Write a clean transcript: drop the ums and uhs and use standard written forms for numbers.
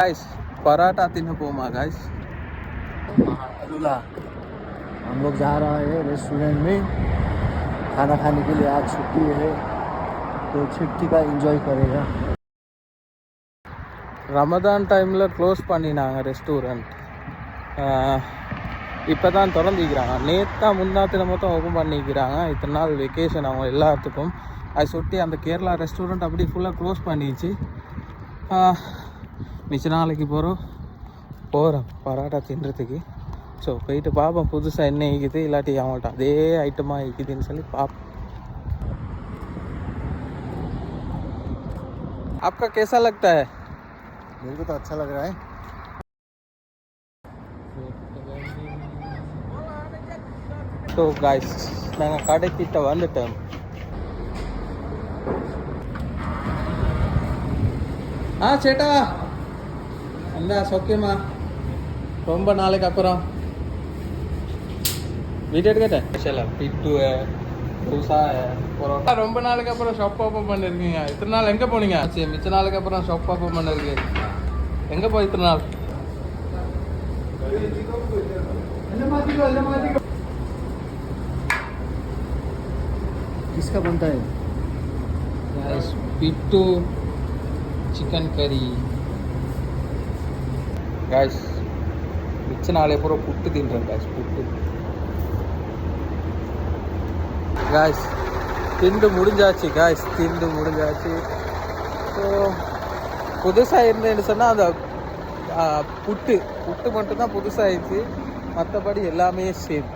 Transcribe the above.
Guys paratha तीन पोमा guys हम लोग जा रहे हैं रेस्टोरेंट में खाना खाने के लिए। आज छुट्टी है तो छुट्टी का एंजॉय करेगा। ரமதான் டைமில் க்ளோஸ் பண்ணினாங்க ரெஸ்டாரண்ட். இப்போ தான் திறந்திக்கிறாங்க. நேற்று முன்னாத்தின மொத்தம் ஓப்பன் பண்ணிக்கிறாங்க. இத்தனை நாள் வெக்கேஷன் அவங்க எல்லாத்துக்கும். அதை சுட்டி அந்த கேரளா ரெஸ்டாரண்ட் அப்படி ஃபுல்லாக க்ளோஸ் பண்ணிச்சு. மிச்ச நாளைக்கு போகிறோம் பரோட்டா தின்றதுக்கு. ஸோ போயிட்டு பார்ப்போம் புதுசாக என்ன இருக்குது, இல்லாட்டி அவங்கள்ட்ட அதே ஐட்டமாக இருக்குதுன்னு சொல்லி பார்ப்போம். आपका कैसा लगता है? मेरे को तो अच्छा लग रहा है. तो गाइस நாங்கள் கடைக்கிட்ட வந்துட்டோம். சேட்டா அந்த சௌக்கியமா? ரொம்ப நாளைக்கு அப்புறம் வீடியோ எடுக்கட்டேன். ஸ்பெஷலா பிட்டு தோசா பரோட்டா. ரொம்ப நாளைக்கு அப்புறம் ஷாப் ஓப்பன் பண்ணிருக்கீங்க. இத்தனை நாள் எங்கே போனீங்க? சரி, மிச்ச நாளைக்கு அப்புறம் ஷாப் ஓப்பன் பண்ணிருக்கு. எங்கே போய் இத்தனை நாள்? किसका बनता है? पिट्टू चिकन करी. गाइस மிச்ச நாளே பூரா புட்டு தின்றேன் गाइस. புட்டு गाइस திண்டு முடிஞ்சாச்சு गाइस. திண்டு முடிஞ்சாச்சு. ஸோ புதுசாக இருந்தேன்னு சொன்னால் அந்த புட்டு மட்டும்தான் புதுசாகிடுச்சு. மற்றபடி எல்லாமே சேம்.